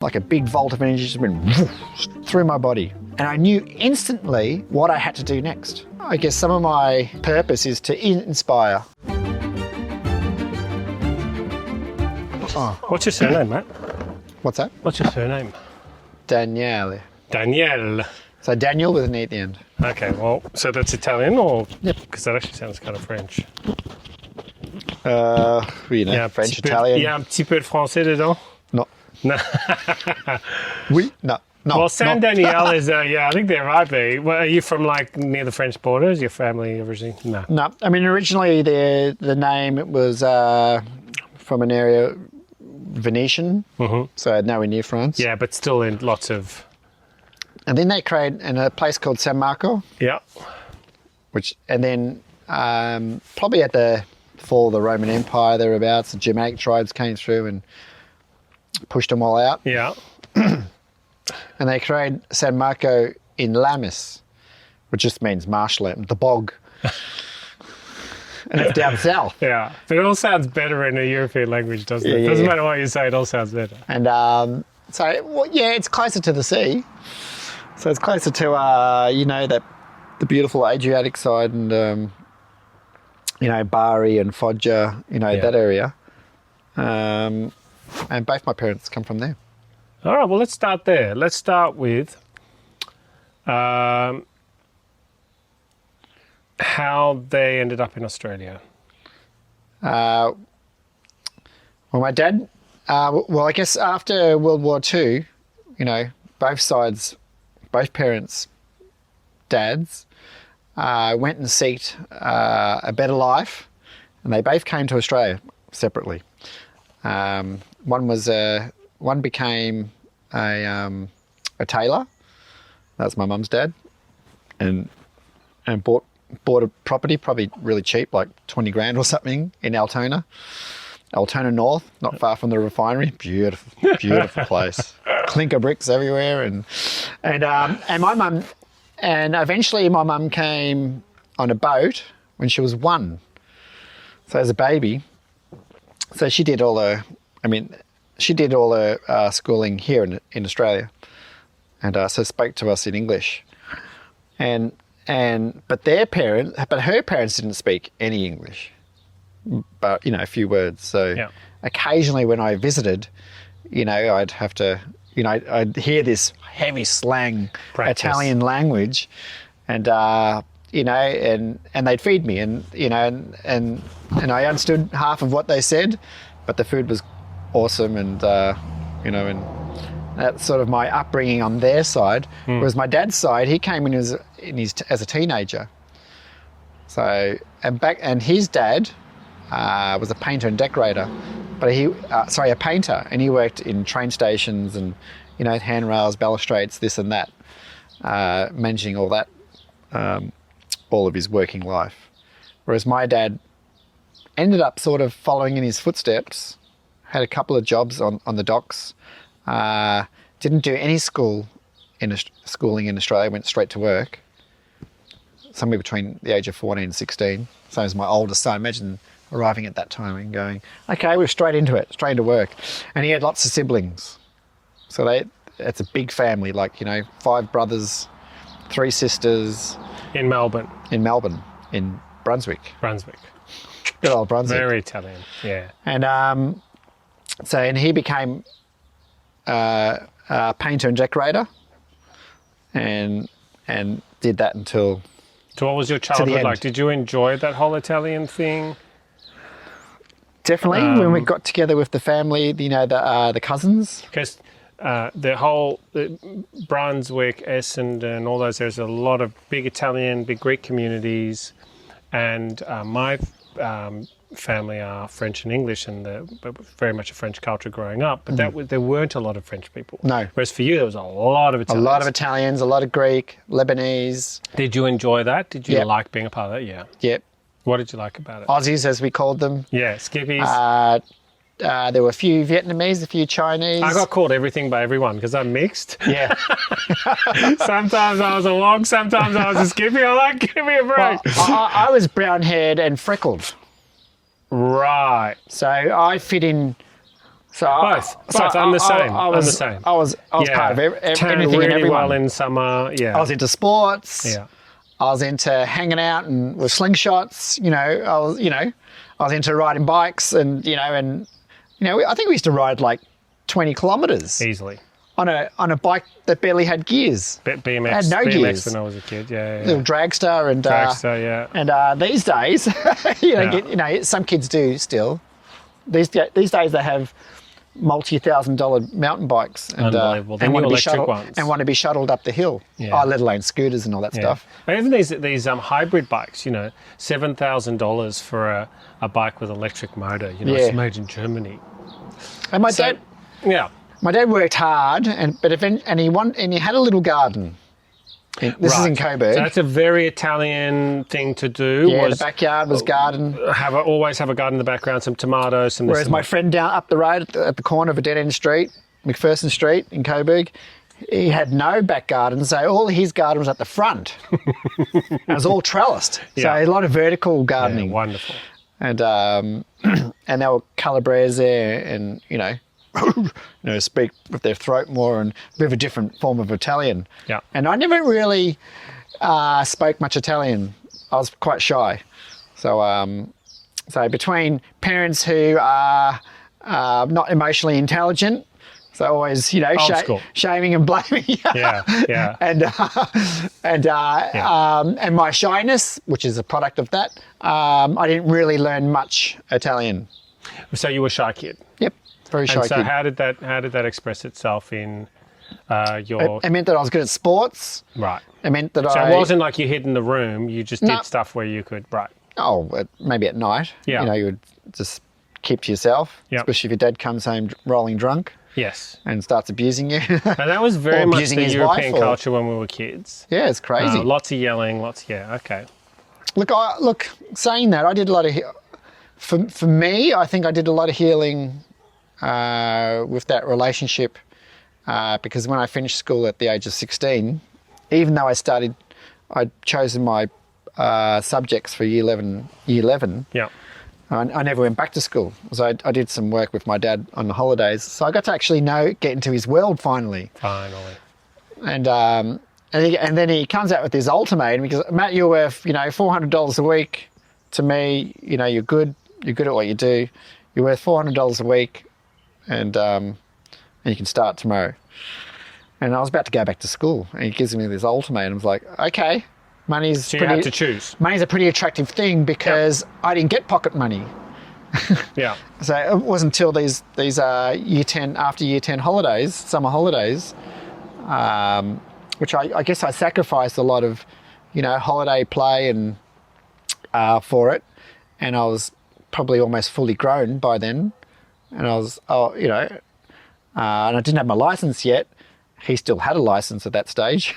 Like a big volt of energy just went through my body. And I knew instantly what I had to do next. I guess some of my purpose is to inspire. What's your surname, Matt? What's that? What's your surname? Daniele. Daniele. So Daniel with an E at the end. Okay, well, so that's Italian or? Yep. Because that actually sounds kind of French. French, Italian. Il y a un petit peu de français dedans? No. No. Oui, no. No, well, San no. Daniel is, I think there might be. Well, are you from like near the French border? Is your family originally? No. No, I mean, originally the name was from an area, Venetian, so nowhere near France. Yeah, but still in lots of... And then they created in a place called San Marco. Yeah. And then probably at the fall of the Roman Empire thereabouts, the Germanic tribes came through and pushed them all out. Yeah. And they created San Marco in Lamis, which just means marshland, the bog. And it's down south. Yeah, but it all sounds better in a European language, doesn't it? Doesn't matter what you say, it all sounds better. And it's closer to the sea. So it's closer to, the beautiful Adriatic side and, Bari and Foggia, that area. And both my parents come from there. All right, well, let's start there. Let's start with how they ended up in Australia. Well, my dad, I guess after World War II, both parents' dads went and sought a better life, and they both came to Australia separately. One became a tailor. That's my mum's dad, and bought a property, probably really cheap, like 20 grand or something, in Altona North, not far from the refinery. Beautiful place. Clinker bricks everywhere, and my mum, and eventually my mum came on a boat when she was 1. So as a baby, so she did all her schooling here in Australia, and so spoke to us in English, but her parents didn't speak any English, but a few words. So occasionally when I visited, I'd have to, I'd hear this heavy slang Italian language, and and they'd feed me, and I understood half of what they said, but the food was awesome, and and that's sort of my upbringing on their side. Whereas my dad's side, he came in as a teenager. So and his dad was a painter and decorator, but a painter, and he worked in train stations and handrails, balustrades, this and that, managing all that, all of his working life. Whereas my dad ended up sort of following in his footsteps. Had a couple of jobs on the docks. Didn't do any schooling in Australia. Went straight to work. Somewhere between the age of 14 and 16. Same as my oldest son. Imagine arriving at that time and going, okay, we're straight into it, straight into work. And he had lots of siblings. So it's a big family, 5 brothers, 3 sisters. In Melbourne. In Brunswick. Good old Brunswick. Very Italian, yeah. And and he became a painter and decorator, and did that until. So what was your childhood like? Did you enjoy that whole Italian thing? Definitely, when we got together with the family, the cousins. Because the whole Brunswick, Essendon, all those, there's a lot of big Italian, big Greek communities, and my family are French and English, and very much a French culture growing up, but there weren't a lot of French people. No. Whereas for you, there was a lot of Italians. A lot of Italians, a lot of Greek, Lebanese. Did you enjoy that? Did you like being a part of that? Yeah. Yep. What did you like about it? Aussies, as we called them. Yeah, skippies. There were a few Vietnamese, a few Chinese. I got called everything by everyone because I'm mixed. Yeah. Sometimes I was a wog, sometimes I was a skippy. I'm like, give me a break. Well, I was brown-haired and freckled. Right. So I fit in So Both. I'm the same. I I'm the same. I was part of Turn anything really and everyone. well in summer. Yeah. I was into sports. Yeah. I was into hanging out and with slingshots. I was into riding bikes and I think we used to ride like 20 kilometres Easily. on a bike that barely had gears. BMX. It had no BMX gears. when I was a kid. Yeah. Little dragster and Dragster, yeah. And these days, some kids do still. These days they have multi-$1,000 mountain bikes and Unbelievable. The and new want to be electric shuttled ones. and want to be shuttled up the hill. Yeah. Let alone scooters and all that stuff. But even these hybrid bikes, $7,000 for a bike with electric motor. It's made in Germany. And my dad worked hard, and he had a little garden. This is in Coburg. So that's a very Italian thing to do. Yeah, the backyard was garden. Always have a garden in the background, some tomatoes, some. Whereas my friend down up the road at the corner of a dead-end street, McPherson Street in Coburg, he had no back garden, so all his garden was at the front. It was all trellised, so a lot of vertical gardening. Yeah, wonderful. And and there were Calabres there, and speak with their throat more and a bit of a different form of Italian. Yeah. And I never really spoke much Italian. I was quite shy. So between parents who are not emotionally intelligent, so always shaming and blaming. Yeah. And my shyness, which is a product of that, I didn't really learn much Italian. So you were a shy kid. Yep. Very shy and so kid. how did that express itself in your? It meant that I was good at sports. Right. It meant that So it wasn't like you hid in the room. You just did stuff where you could. Right. Oh, maybe at night. Yeah. You would just keep to yourself. Yep. Especially if your dad comes home rolling drunk. Yes. And starts abusing you. And that was very much abusing the his European wife, culture when we were kids. Yeah, it's crazy. Lots of yelling. Okay. Look. Saying that, I did a lot of. For me, I think I did a lot of healing with that relationship because when I finished school at the age of 16, even though I'd chosen my subjects for year 11. Yeah. I never went back to school. So I did some work with my dad on the holidays. So I got to actually get into his world finally. And then he comes out with this ultimatum because, Matt, you're worth, $400 a week to me. You're good at what you do. You're worth $400 a week and you can start tomorrow. And I was about to go back to school and he gives me this ultimatum. I was like, okay. So you had to choose. Money's a pretty attractive thing because I didn't get pocket money. Yeah. So it wasn't until these after year 10 holidays, summer holidays, which I guess I sacrificed a lot of, holiday play and for it. And I was probably almost fully grown by then. And and I didn't have my license yet. He still had a license at that stage.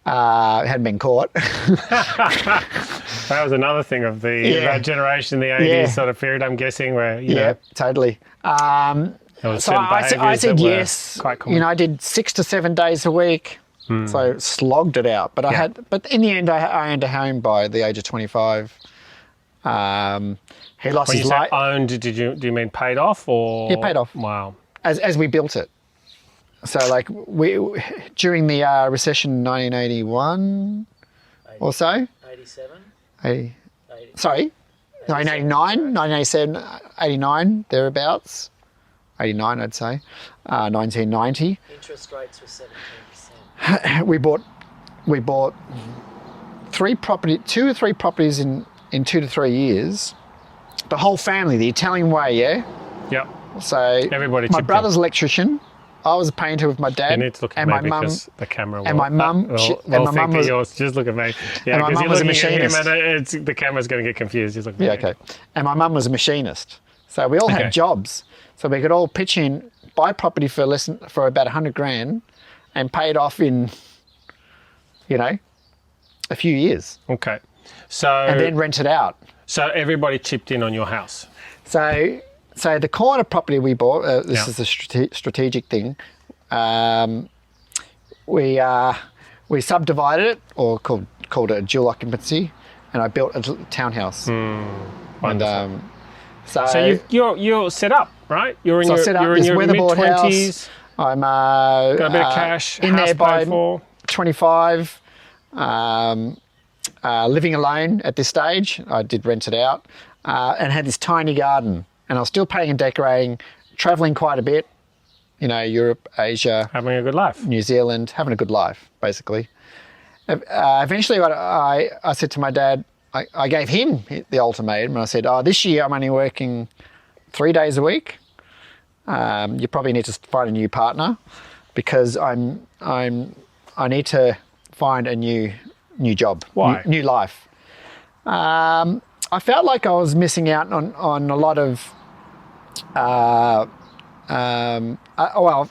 Hadn't been caught. That was another thing of that generation, the 80s sort of period, I'm guessing, where, totally. there was certain I behaviours said that were yes. quite common. I did 6 to 7 days a week. So slogged it out. But but in the end, I owned a home by the age of 25. He lost When his you say life. owned, do you mean paid off or? Yeah, paid off. Wow. As we built it. So we during the recession in 1981 or so. 87. Sorry, 1989, 1987, 89 thereabouts. 89, I'd say. 1990. Interest rates were 17%. We bought 2 or 3 properties in 2 to 3 years. The whole family, the Italian way, yeah. Yep. So Everybody my chipped brother's an electrician. I was a painter with my dad. You need to look at and me my mum. because the camera will. And my mum. was yours. Just look at me. Yeah, and my because mum you're was a looking at him machinist. and the camera's going to get confused. Just look at me. Yeah, okay. And my mum was a machinist. So we all had jobs. So we could all pitch in, buy property for about $100,000 and pay it off in, a few years. Okay. So. And then rent it out. So everybody chipped in on your house. So the corner property we bought, this is a strategic thing. We subdivided it, or called it a dual occupancy, and I built a townhouse. Wonderful. And So you're set up, right? You're in So I set up you're in this your weatherboard mid-20s. house. I'm Got a bit of cash. in house there by paid for. 25. Living alone at this stage. I did rent it out and had this tiny garden. And I was still painting and decorating, traveling quite a bit. You know, Europe, Asia, Having a good life. New Zealand, having a good life, basically. Eventually, I said to my dad, I gave him the ultimatum, and I said, this year I'm only working 3 days a week. You probably need to find a new partner because I need to find a new job. Why? New life. I felt like I was missing out on a lot of. Well,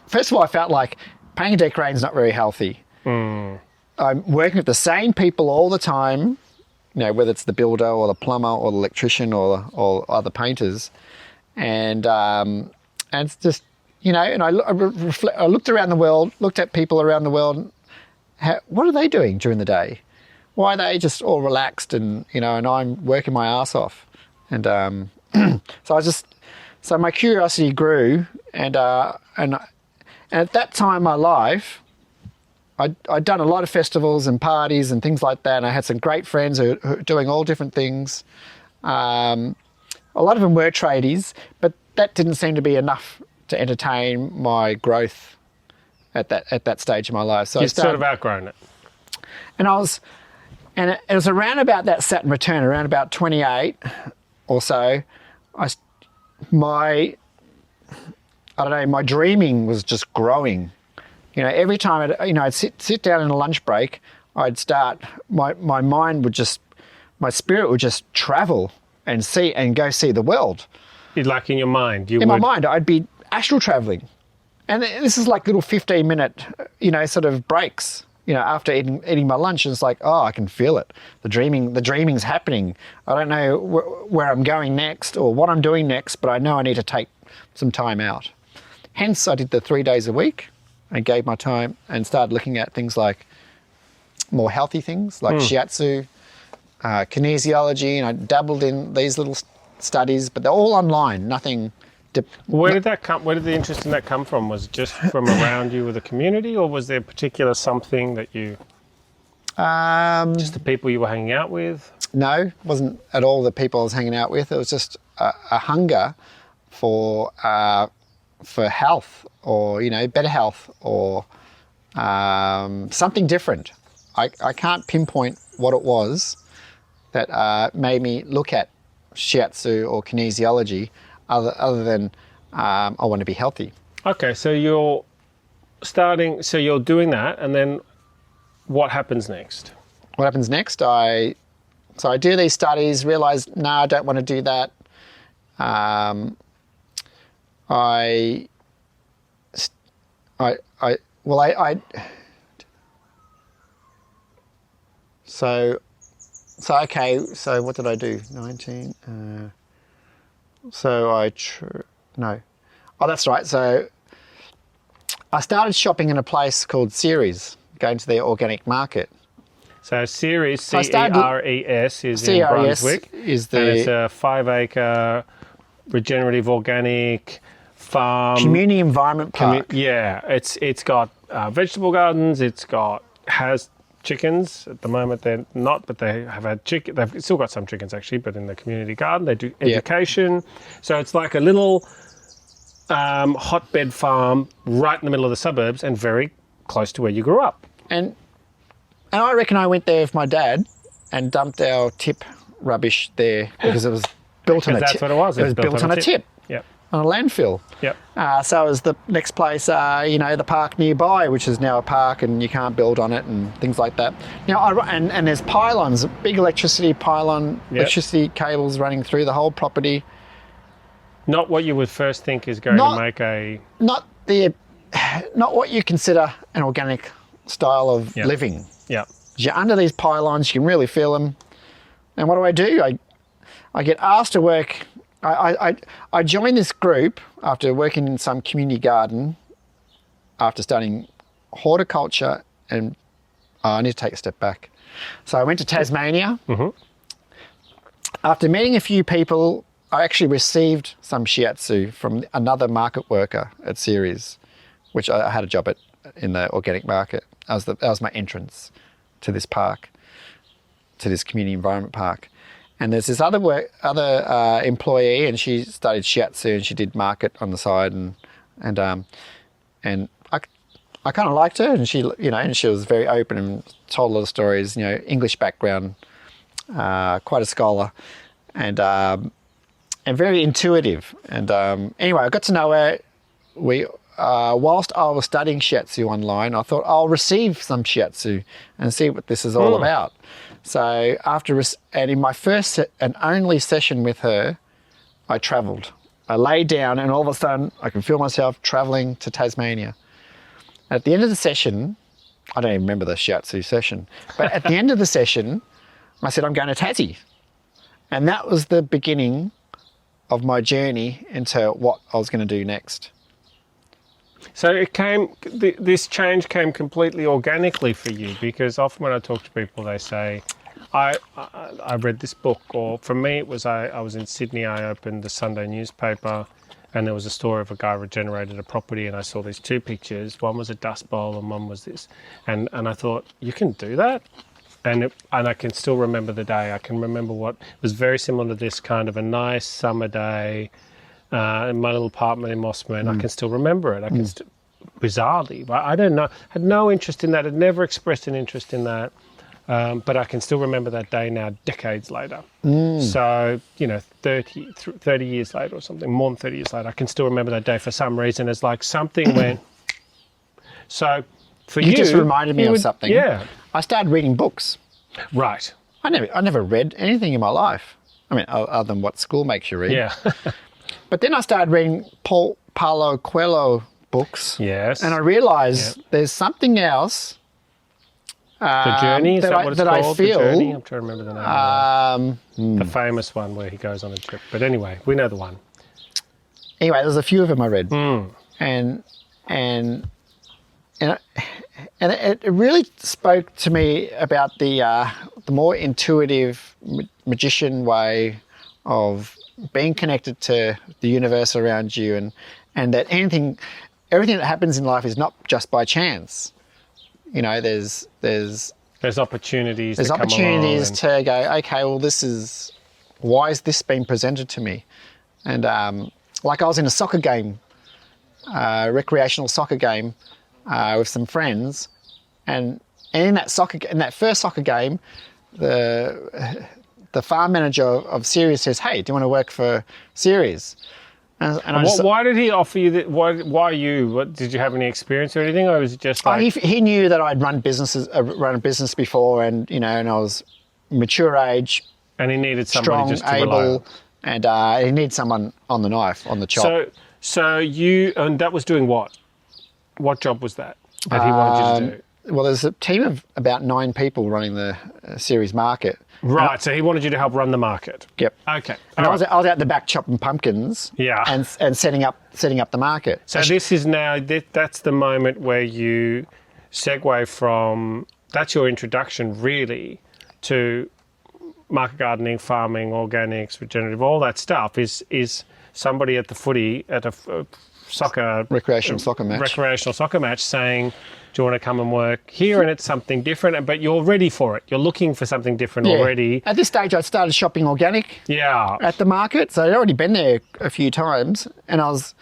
first of all, I felt like painting and decorating is not very healthy. I'm working with the same people all the time, you know, whether it's the builder or the plumber or the electrician or other painters, and it's just, you know, and I looked around the world, looked at people around the world. What are they doing during the day? Why are they just all relaxed and, you know, and I'm working my ass off, and so my curiosity grew, and at that time in my life, I'd done a lot of festivals and parties and things like that, and I had some great friends who were doing all different things. A lot of them were tradies, but that didn't seem to be enough to entertain my growth at that stage of my life. So You'd sort of outgrown it. and it was around about that Saturn return, around about 28 or so. My dreaming was just growing. You know, every time I'd sit down in a lunch break, I'd start, my mind would just, my spirit would just travel and go see the world. Like in your mind, my mind, I'd be astral traveling. And this is like little 15-minute, you know, sort of breaks, you know, after eating my lunch. And it's like, I can feel it. The dreaming's happening. I don't know where I'm going next or what I'm doing next, but I know I need to take some time out. Hence, I did the 3 days a week and gave my time and started looking at things like more healthy things like shiatsu, kinesiology, and I dabbled in these little studies, but they're all online, nothing. Where did the interest in that come from? Was it just from around you with the community, or was there a particular something that you, just the people you were hanging out with? No, it wasn't at all the people I was hanging out with. It was just a hunger for health, or, you know, better health, or something different. I can't pinpoint what it was that made me look at shiatsu or kinesiology other than I want to be healthy. Okay, so you're doing that, and then what happens next? What happens next? I do these studies, realize, no, I don't want to do that. Okay, so what did I do? 19. That's right. So I started shopping in a place called CERES, going to their organic market. So CERES, CERES, is in Brunswick. And it's a 5-acre regenerative organic farm. Community environment park. It's got vegetable gardens. Has chickens. At the moment they're not, but they have had chicken. They've still got some chickens actually, but in the community garden they do education. Yep. So it's like a little hotbed farm right in the middle of the suburbs and very close to where you grew up. And I reckon I went there with my dad and dumped our tip rubbish there because it was built on a tip. That's what it was. It was built on a tip. Yep. On a landfill. Yep. So it was the next place, you know, the park nearby, which is now a park and you can't build on it and things like that. Now, and there's pylons, big electricity electricity cables running through the whole property. Not what you would first think is going to make a... Not what you consider an organic style of living. Yeah. You're under these pylons, you can really feel them. And what do? I get asked to work... I joined this group after working in some community garden, after studying horticulture, and I need to take a step back. So I went to Tasmania. Mm-hmm. After meeting a few people I actually received some shiatsu from another market worker at CERES, which I had a job at in the organic market. That was my entrance to this park, to this community environment park. And there's this other employee, and she studied shiatsu, and she did market on the side, and I kind of liked her, and she was very open and told a lot of stories. English background, quite a scholar, and very intuitive. And anyway, I got to know her. Whilst I was studying shiatsu online, I thought I'll receive some shiatsu and see what this is all about. So and in my first and only session with her, I travelled. I lay down, and all of a sudden I can feel myself travelling to Tasmania. At the end of the session, I don't even remember the shiatsu session, but at the end of the session, I said, I'm going to Tassie. And that was the beginning of my journey into what I was going to do next. So this change came completely organically for you, because often when I talk to people, they say, I read this book, or for me it was I was in Sydney, I opened the Sunday newspaper, and there was a story of a guy regenerated a property, and I saw these two pictures. One was a dust bowl and one was this. And I thought, you can do that? And I can still remember the day. I can remember what was very similar to this, kind of a nice summer day in my little apartment in Mossman. I can still remember it. I can bizarrely, I don't know, had no interest in that, had never expressed an interest in that. But I can still remember that day now, decades later. So, 30 years later or something, more than 30 years later, I can still remember that day for some reason. It's like something went. So for you... You just reminded me of something. Yeah. I started reading books. Right. I never read anything in my life. I mean, other than what school makes you read. Yeah. But then I started reading Paulo Coelho books. Yes. And I realised there's something else... The Journey, is that what it's called? I feel, The Journey? I'm trying to remember the name. The famous one where he goes on a trip. But anyway, we know the one. Anyway, there's a few of them I read. And it really spoke to me about the more intuitive magician way of being connected to the universe around you, and that everything that happens in life is not just by chance. There's opportunities. There's that opportunities come along to go, okay, well, why is this being presented to me? And like I was in a soccer game, recreational soccer game with some friends, and in that first soccer game, the farm manager of CERES says, "Hey, do you want to work for CERES?" Why did he offer you that? Why you? What, did you have any experience or anything, or was it just like... He knew that I'd run a business before, and I was mature age, and he needed somebody strong, just to rely on. and he needed someone on the knife, on the chop. So you, and that was doing what? What job was that he wanted you to do? Well, there's a team of about 9 people running the CERES market. Right, so he wanted you to help run the market. Yep. Okay. And I was out the back chopping pumpkins. Yeah. And setting up the market. So this is now, that's the moment where you segue from, that's your introduction really to market gardening, farming, organics, regenerative, all that stuff is somebody at the footy, at a recreational soccer match saying, do you want to come and work here? And it's something different, but you're ready for it. You're looking for something different already. At this stage, I started shopping organic. Yeah. At the market, so I'd already been there a few times, and I was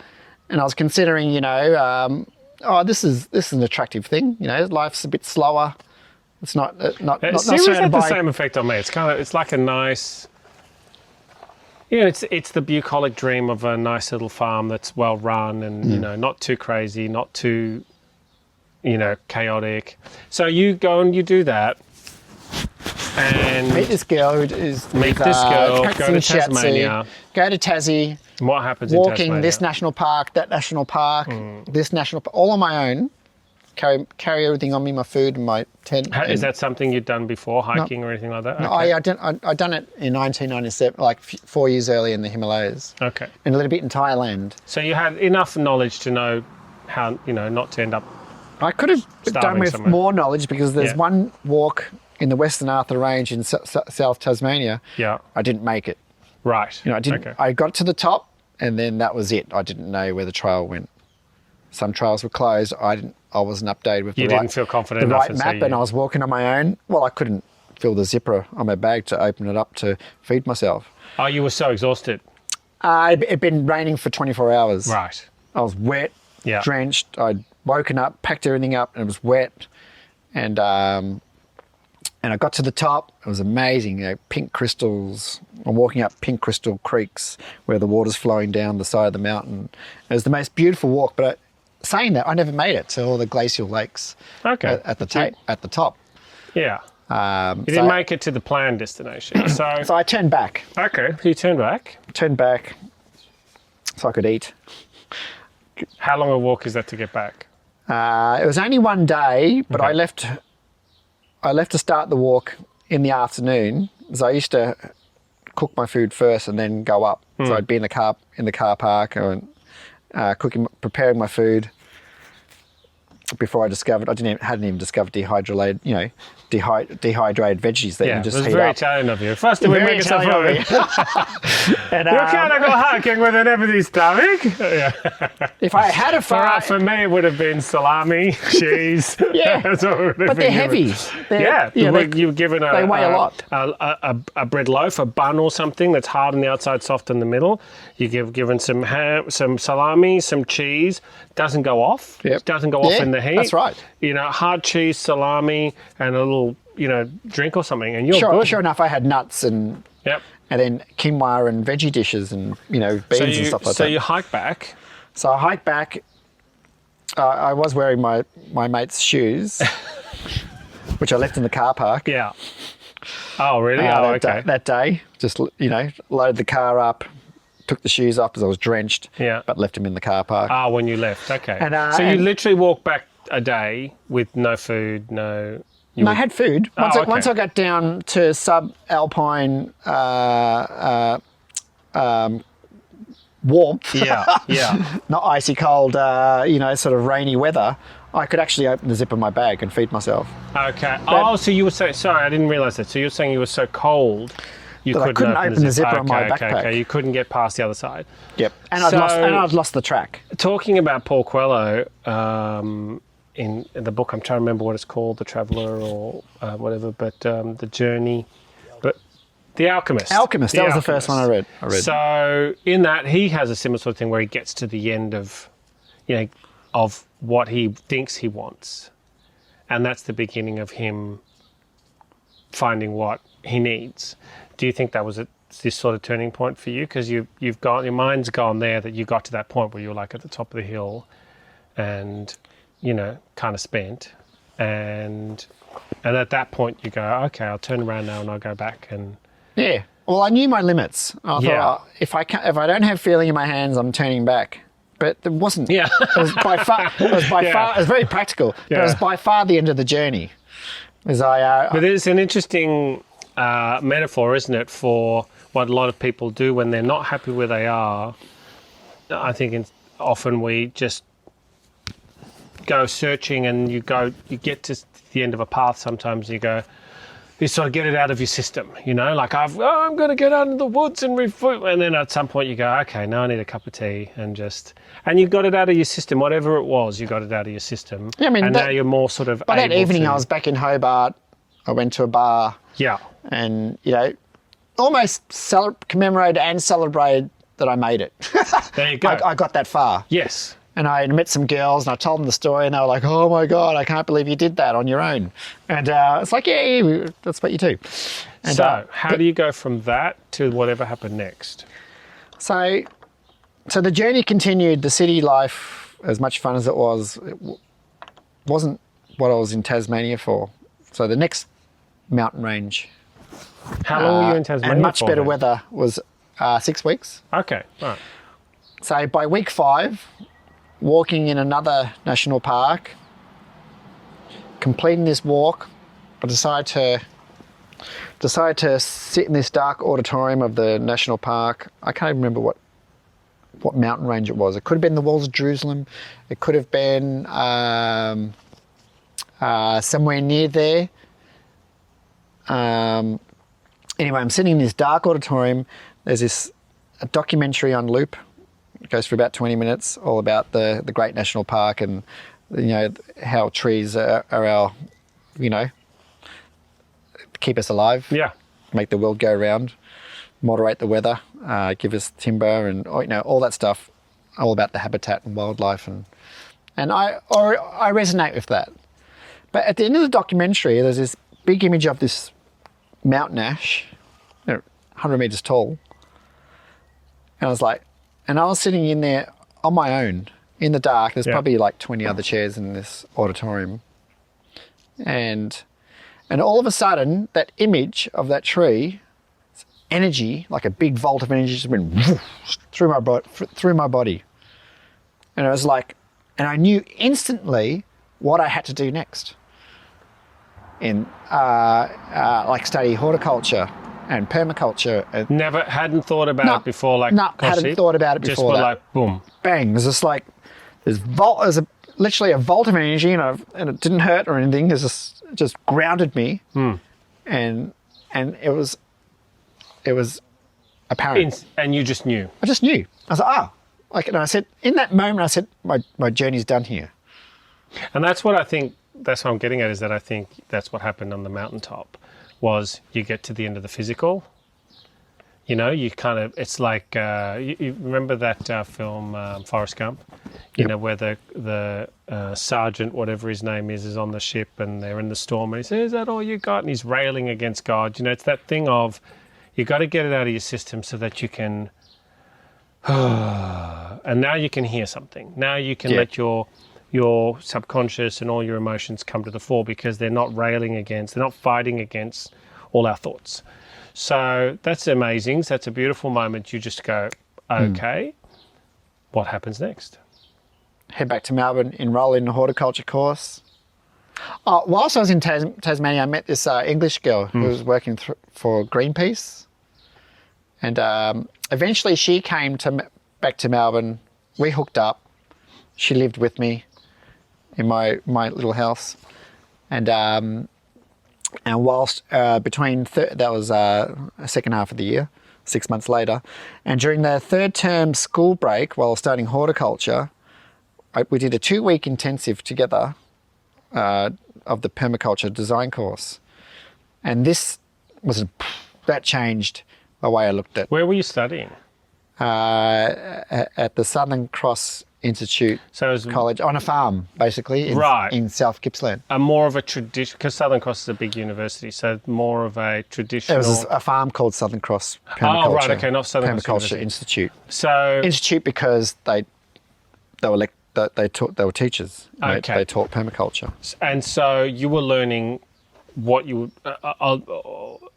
considering, this is an attractive thing. Life's a bit slower. It's not had the same effect on me. It's like a nice. It's the bucolic dream of a nice little farm that's well run and not too crazy, not too chaotic. So you go and you do that, and meet this girl who is go to Tasmania, go to Tassie. And what happens? Walking in this national park, that national park, this national park, all on my own. Carry everything on me, my food and my tent. Is that something you'd done before, hiking or anything like that? No, okay. I'd done it in 1997, like 4 years early in the Himalayas. Okay. And a little bit in Thailand. So you had enough knowledge to know how, not to end up I could have done with somewhere. more knowledge, because there's one walk in the Western Arthur Range in South Tasmania. Yeah. I didn't make it. Right. You know, I didn't. Okay. I got to the top, and then that was it. I didn't know where the trail went. Some trails were closed. I wasn't updated with You the didn't feel confident the enough, right and so map, and you- I was walking on my own. Well, I couldn't fill the zipper on my bag to open it up to feed myself. Oh, you were so exhausted. It'd been raining for 24 hours. Right. I was wet, Yeah. drenched. I'd woken up, packed everything up, and it was wet. And I got to the top. It was amazing. You know, pink crystals. I'm walking up pink crystal creeks where the water's flowing down the side of the mountain. It was the most beautiful walk. But saying that, I never made it to all the glacial lakes. Okay. At the top. Yeah. You You didn't make it to the planned destination. So So I turned back. okay, so you turned back. So I could eat. How long a walk is that to get back? It was only one day, but Okay. I left to start the walk in the afternoon, because I used to cook my food first and then go up. So I'd be in the car park and preparing my food before I hadn't even discovered dehydrated veggies that Yeah, you it just was heat very up. Italian of you. First, we Very make it so Italian funny. of And, You can't go hiking with an empty stomach. Yeah. if I had a All fire, right, for me, it would have been salami, cheese. Yeah, That's what it would have but been they're given. heavy. Yeah, you've given they weigh a lot. a bread loaf, a bun or something that's hard on the outside, soft in the middle. Given some ham, some salami, some cheese. Doesn't go off. Yep. Doesn't go off Yeah, in the heat. that's right. You know, hard cheese, salami, and a little drink or something, and you're good. Sure enough, I had nuts and Yep. then quinoa and veggie dishes and beans and stuff like so that. you hike back. So I hiked back. I was wearing my mate's shoes, which I left in the car park. Yeah. Oh, really? That day, just loaded the car up, took the shoes off because I was drenched. Yeah. But left them in the car park. Ah, when you left. Okay. And, so you and- literally walked back a day with no food, no. I had food. okay. Once I got down to sub-alpine warmth, Yeah. Yeah. not icy cold, sort of rainy weather, I could actually open the zip of my bag and feed myself. Okay. Oh, so you were saying? Sorry, I didn't realise that. So you're saying you were so cold, you That I couldn't open the zipper on my backpack. Okay. You couldn't get past the other side. Yep. And So- I'd lost the track. Talking about Paul Coelho, in the book, I'm trying to remember what it's called, The Traveller or whatever, but The Journey, but The Alchemist. Alchemist, that was the first one I read. So in that, he has a similar sort of thing where he gets to the end of, of what he thinks he wants, and that's the beginning of him finding what he needs. Do you think that was this sort of turning point for you? Because you've got your mind's gone there, that you got to that point where you're like at the top of the hill, and kind of spent, and at that point you go, okay, I'll turn around now and I'll go back and Yeah. Well, I knew my limits. I thought, if I don't have feeling in my hands, I'm turning back. But it wasn't. Yeah. It was by far. It was very practical. But it was by far the end of the journey. But it's an interesting metaphor, isn't it, for what a lot of people do when they're not happy where they are. I think often we just go searching, and you get to the end of a path sometimes, and you sort of get it out of your system, like I'm going to get out into the woods and then at some point you go, okay, now I need a cup of tea, and you got it out of your system, whatever it was, you got it out of your system. Yeah, I mean, now you're more sort of By that able evening, to- I was back in Hobart. I went to a bar. Yeah. And, almost commemorated and celebrated that I made it. There you go. I got that far. Yes. And I met some girls and I told them the story and they were like, oh my God, I can't believe you did that on your own. And it's like, yeah, that's what you do. And, So how do you go from that to whatever happened next? So the journey continued. The city life, as much fun as it wasn't what I was in Tasmania for. So the next mountain range. How long were you in Tasmania And much for better then? weather was 6 weeks. Okay, all right. So by week 5, walking in another national park, completing this walk, I decided to sit in this dark auditorium of the national park. I can't even remember what mountain range it was. It could have been the walls of Jerusalem. It could have been somewhere near there. Anyway, I'm sitting in this dark auditorium. there's a documentary on Loop. It goes for about 20 minutes, all about the Great National Park and, how trees are our, keep us alive. Yeah. Make the world go round, moderate the weather, give us timber and, all that stuff, all about the habitat and wildlife. And I resonate with that. But at the end of the documentary, there's this big image of this mountain ash, 100 meters tall. And I was sitting in there on my own in the dark. There's probably like 20 other chairs in this auditorium. And all of a sudden, that image of that tree, energy, like a big volt of energy, just went through my body. And it was like, and I knew instantly what I had to do next. In like study horticulture and permaculture. And hadn't thought about it before, like hadn't thought about it before. Just were like boom, bang. There's just like there's literally a volt of energy, and it didn't hurt or anything. It just grounded me, and it was apparent. And you just knew. I just knew. I was like, and I said in that moment, I said my journey's done here. And that's what I think. That's what I'm getting at, is that I think that's what happened on the mountaintop. Was you get to the end of the physical, you kind of, it's like, you remember that film Forrest Gump, where the sergeant, whatever his name is on the ship and they're in the storm and he says, "Is that all you got?" And he's railing against God. It's that thing of, you got to get it out of your system so that you can, and now you can hear something. Now you can let your subconscious and all your emotions come to the fore, because they're not fighting against all our thoughts. So that's amazing. So that's a beautiful moment. You just go, okay, what happens next? Head back to Melbourne, enroll in a horticulture course. Whilst I was in Tasmania, I met this English girl who was working for Greenpeace. And eventually she came back to Melbourne. We hooked up. She lived with me in my little house, and whilst that was a second half of the year, 6 months later, and during the third term school break while starting horticulture, we did a 2-week intensive together of the permaculture design course, and that changed the way I looked at. Where were you studying? At the Southern Cross Institute College, on a farm, basically, in South Gippsland. More of a tradition, because Southern Cross is a big university, so more of a traditional... There was a farm called Southern Cross Permaculture. Oh, right, okay, not Southern Cross Permaculture Institute. So... Institute because they were teachers. Okay. They taught permaculture. And so you were learning what you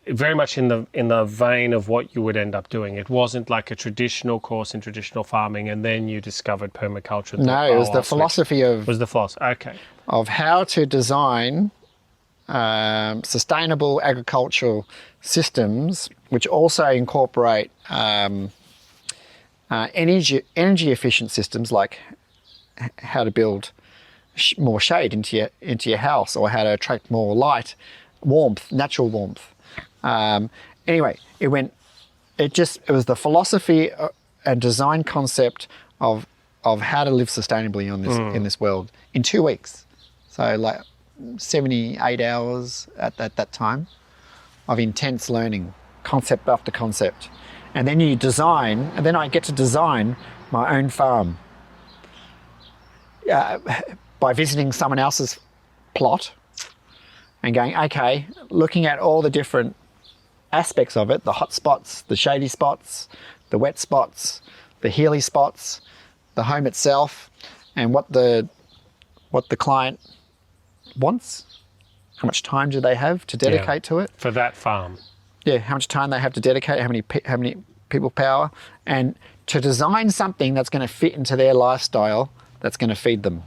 very much in the vein of what you would end up doing. It wasn't like a traditional course in traditional farming, and then you discovered permaculture. No, it was the philosophy of... Was the philosophy, okay. Of how to design sustainable agricultural systems, which also incorporate energy efficient systems, like how to build more shade into your house, or how to attract more light, warmth, natural warmth. Anyway, it was the philosophy and design concept of how to live sustainably in this world in 2 weeks. So like 78 hours at that time of intense learning, concept after concept. And then you design, and then I get to design my own farm by visiting someone else's plot and going, okay, looking at all the different aspects of it, the hot spots, the shady spots, the wet spots, the hilly spots, the home itself, and what the client wants. How much time do they have to dedicate to it? For that farm. Yeah, how much time they have to dedicate, how many people power, and to design something that's going to fit into their lifestyle, that's going to feed them.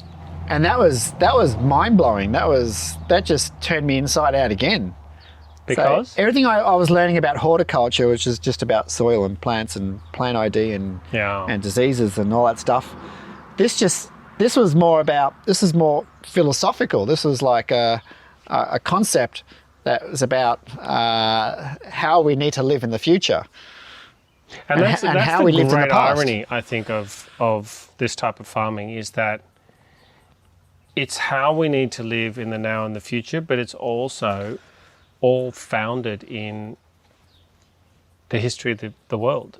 And that was mind-blowing. That just turned me inside out again. Because? So everything I was learning about horticulture, which is just about soil and plants and plant ID and diseases and all that stuff, this was more philosophical. This was like a concept that was about how we need to live in the future. And that's how the we lived in the great past. irony, I think, of this type of farming is that it's how we need to live in the now and the future, but it's also all founded in the history of the world.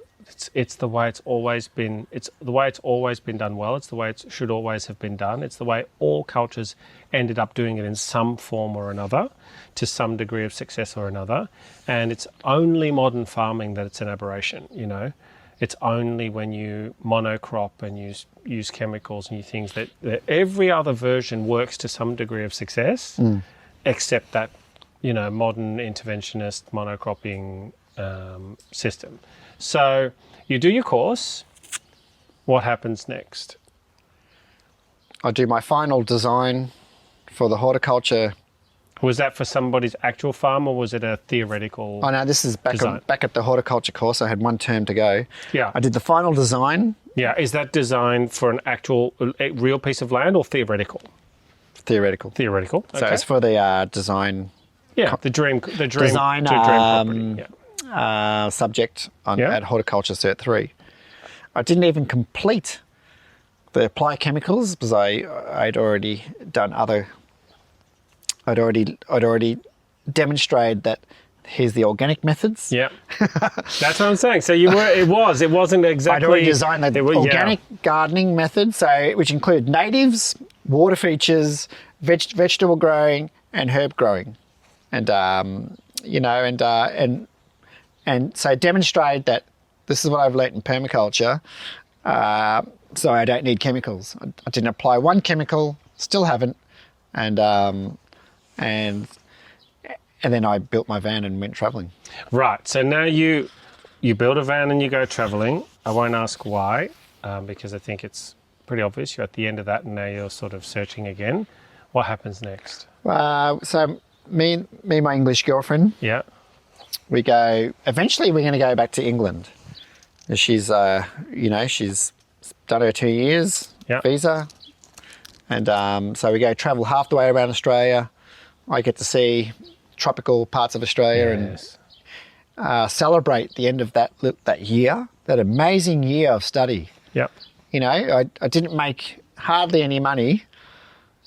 It's the way it's always been. It's the way it's always been done well. It's the way it should always have been done. It's the way all cultures ended up doing it in some form or another, to some degree of success or another. And it's only modern farming that it's an aberration. You know, it's only when you monocrop and use chemicals and things that every other version works to some degree of success, except that, you know, modern interventionist monocropping system. So you do your course. What happens next? I do my final design for the horticulture. Was that for somebody's actual farm, or was it a theoretical? Oh no, this is back at the horticulture course. I had one term to go. Yeah. I did the final design. Yeah. Is that design for an actual, a real piece of land, or theoretical? Theoretical. Theoretical. So Okay. it's for the design Yeah. The dream design property. Yeah. subject Yeah. at Horticulture Cert 3. I didn't even complete the apply chemicals because I'd already done other. I'd already demonstrated that here's the organic methods. Yeah. That's what I'm saying. So you were. It wasn't exactly. I'd already designed the organic gardening method, so which included natives, water features, vegetable growing, and herb growing, and and so I demonstrated that this is what I've learnt in permaculture. So I don't need chemicals. I didn't apply one chemical, still haven't, and then I built my van and went travelling. Right. So now you build a van and you go travelling. I won't ask why, because I think it's pretty obvious. You're at the end of that, and now you're sort of searching again. What happens next? So me and my English girlfriend. Yeah. Eventually we're going to go back to England. She's, she's done her 2 years visa. And so we go travel half the way around Australia. I get to see tropical parts of Australia and celebrate the end of that year, that amazing year of study. Yep. You know, I didn't make hardly any money.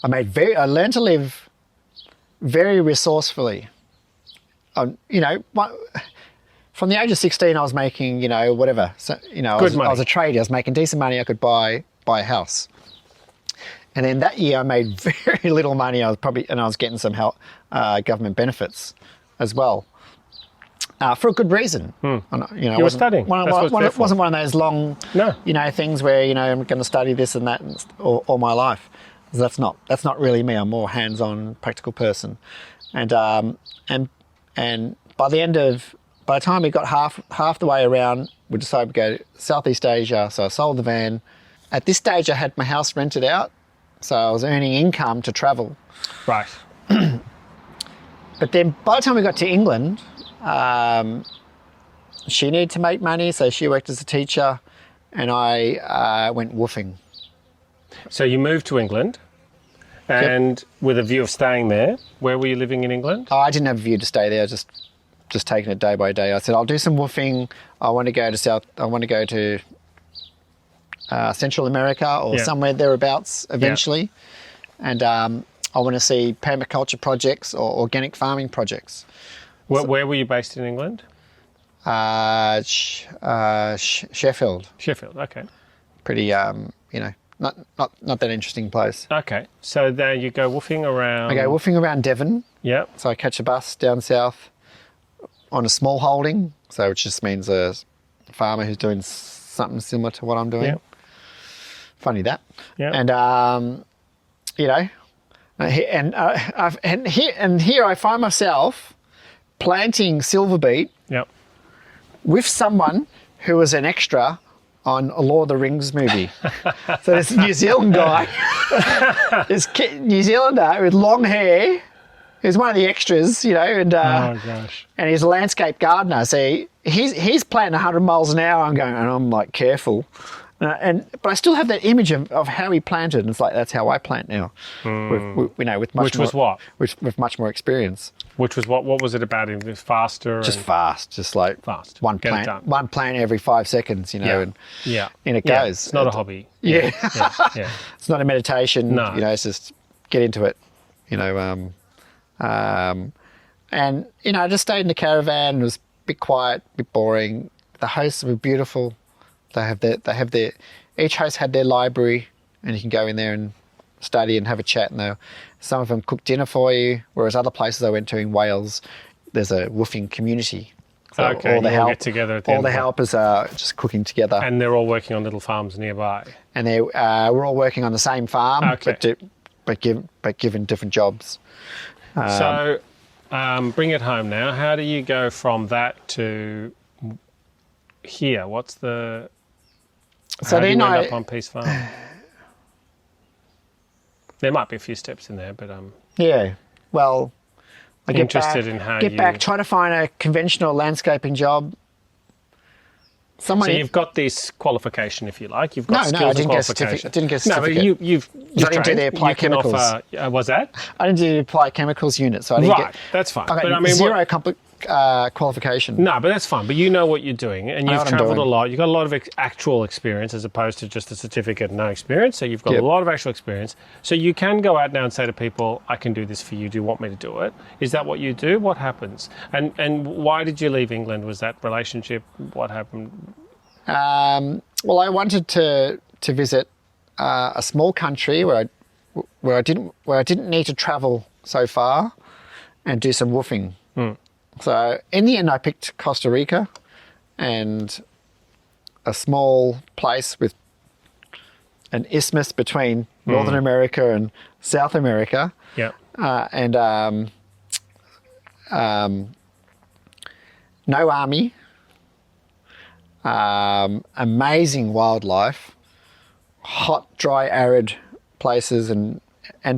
I learned to live very resourcefully. From the age of 16, I was making, whatever. So, I was a tradie. I was making decent money. I could buy a house. And then that year, I made very little money. I was getting some help, government benefits as well, for a good reason. You were studying. It wasn't one of those long, things where I'm going to study this and that all my life. That's not really me. I'm more hands-on, practical person, and by the time we got half the way around, we decided to go to Southeast Asia. So I sold the van. At this stage, I had my house rented out, so I was earning income to travel. Right. But then by the time we got to England, she needed to make money, so she worked as a teacher, and I went woofing. So you moved to England, and with a view of staying there. Where were you living in England? Oh, I didn't have a view to stay there. Just taking it day by day. I said, I'll do some woofing. I want to go to Central America or somewhere thereabouts eventually. And I want to see permaculture projects or organic farming projects. Where were you based in England? Sheffield. Sheffield, okay. Pretty, not that interesting place. Okay, so there you go woofing around. I go woofing around Devon. Yeah. So I catch a bus down south on a small holding, which just means a farmer who's doing something similar to what I'm doing. Yep. Funny that. Yeah. And here I find myself planting silver beet with someone who was an extra on a Lord of the Rings movie. So this New Zealand guy, this New Zealander with long hair, who's one of the extras, and oh gosh, and he's a landscape gardener. So he's planting 100 miles an hour. I'm like, careful. But I still have that image of how he planted, and it's like that's how I plant now. With much Which more, was what? with much more experience. Which was what? What was it about him? It was faster. Just fast, just like Fast. one Get it done. plant, one plant every 5 seconds, Yeah. and Yeah. in it Yeah. goes. It's not a hobby. Yeah. Yeah. It's not a meditation. No. It's just get into it. And I just stayed in the caravan. It was a bit quiet, a bit boring. The hosts were beautiful. They have their each host had their library, and you can go in there and study and have a chat. And some of them cook dinner for you. Whereas other places I went to in Wales, there's a woofing community. So Okay, you all get together at the all end the of it. helpers are just cooking together, And they're all working on little farms nearby. and we're all working on the same farm, Okay. but given different jobs. So, bring it home now. How do you go from that to here? What's the... So how do you then end up on Peace Farm? There might be a few steps in there, but Yeah. Well, I get Interested back, in how get you- back, try to find a conventional landscaping job. so you've got this qualification, if you like. You've got No, skills I and didn't get a qualification. certificate. Didn't get a No, but certificate. you've I didn't do trained. the applied You can chemicals. offer... was that? I didn't do the applied chemicals unit, so I didn't Right, get. that's fine. I got But I mean, zero qualification. No, but that's fine. But you know what you're doing, and know you've what I'm travelled a doing. lot. You've got a lot of actual experience as opposed to just a certificate and no experience. So you've got Yep. a lot of actual experience. So you can go out now and say to people, "I can do this for you. Do you want me to do it?" Is that what you do? What happens? And why did you leave England? Was that relationship? What happened? Well, I wanted to visit a small country where I didn't need to travel so far, and do some woofing. So in the end, I picked Costa Rica, and a small place with an isthmus between Northern America and South America, Yeah. and no army, amazing wildlife, hot, dry, arid places, and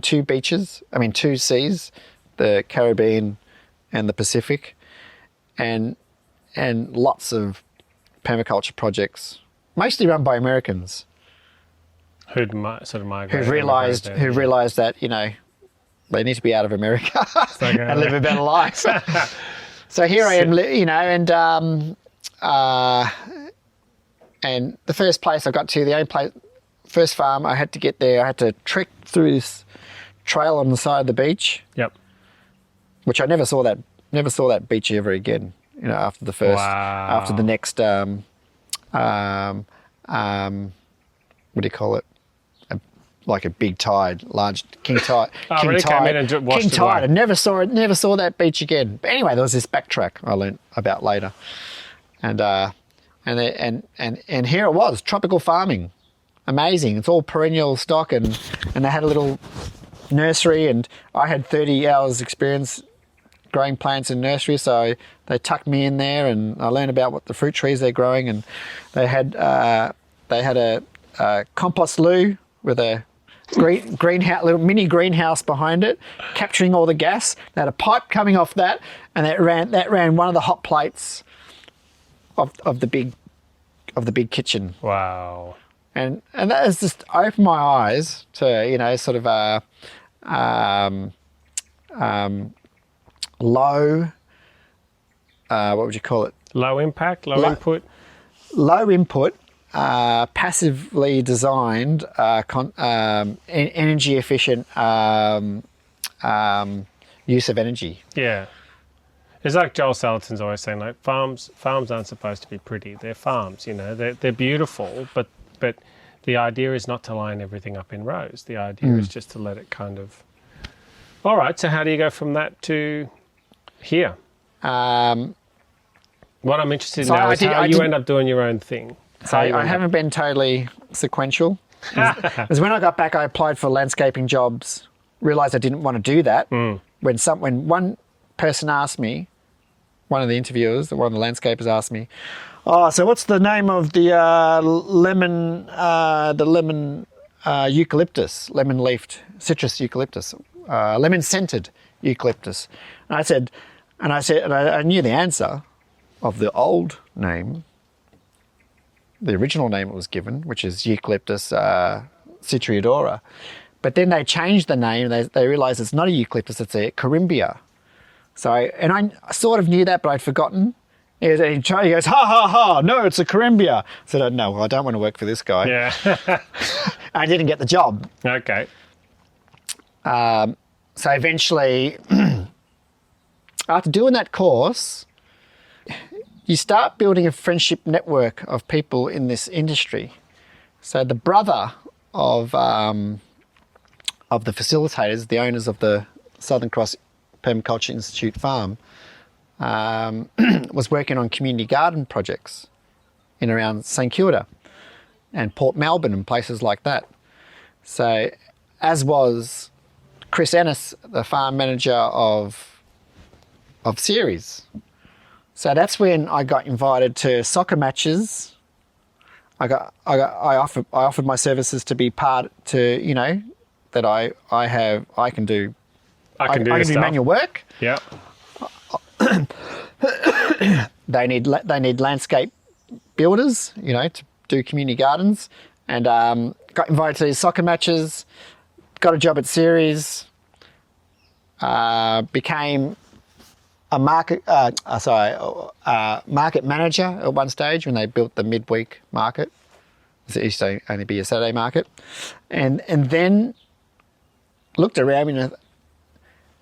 two beaches. I mean, two seas, the Caribbean and the Pacific, and lots of permaculture projects, mostly run by Americans Who'd sort of migrated? who've realised that they need to be out of America and live a better life. So here I am, and the first place I got to, first farm I had to get there, I had to trek through this trail on the side of the beach, Yep. which I never saw that beach ever again. After the first, Wow. after the next, what do you call it? Like a big tide, large king tide. Oh, king really? Came tide, in and washed king it tide. away. I never saw that beach again. But anyway, there was this backtrack I learned about later, and here it was, tropical farming, amazing. It's all perennial stock, and they had a little nursery, and I had 30 hours experience growing plants in nursery, so they tucked me in there, and I learned about what the fruit trees they're growing, and they had a compost loo with a greenhouse, little mini greenhouse behind it, capturing all the gas. They had a pipe coming off that, and that ran one of the hot plates of the big kitchen. Wow. And that has just opened my eyes to sort of low, what would you call it? Low impact, low input. Low input, passively designed, energy efficient use of energy. Yeah. It's like Joel Salatin's always saying, like, farms aren't supposed to be pretty. They're farms, they're beautiful, but the idea is not to line everything up in rows. The idea is just to let it kind of... All right, so how do you go from that to here? What I'm interested in now is how you end up doing your own thing. So I haven't been totally sequential. Because when I got back, I applied for landscaping jobs, realised I didn't want to do that. When one person asked me, one of the interviewers, one of the landscapers asked me, "Oh, so what's the name of the lemon eucalyptus, lemon leafed citrus eucalyptus, lemon scented eucalyptus?" And I said, I knew the answer of the old name. the original name it was given, which is Eucalyptus citriodora. But then they changed the name. They realised it's not a eucalyptus, it's a corymbia. So, and I sort of knew that, but I'd forgotten. He goes, ha, ha, ha, no, it's a corymbia. I said, no, well, I don't want to work for this guy. Yeah. I didn't get the job. Okay. So eventually, after doing that course, you start building a friendship network of people in this industry. So the brother of the facilitators, the owners of the Southern Cross Permaculture Institute farm, was working on community garden projects in around St Kilda and Port Melbourne and places like that. So, as was Chris Ennis, the farm manager of CERES. So that's when I got invited to soccer matches. I offered my services to be part to, you know, that I can do manual work. Yeah. They need landscape builders, you know, to do community gardens, and got invited to these soccer matches. Got a job at CERES. Became a market manager at one stage when they built the midweek market. It used to only be a Saturday market, and then looked around me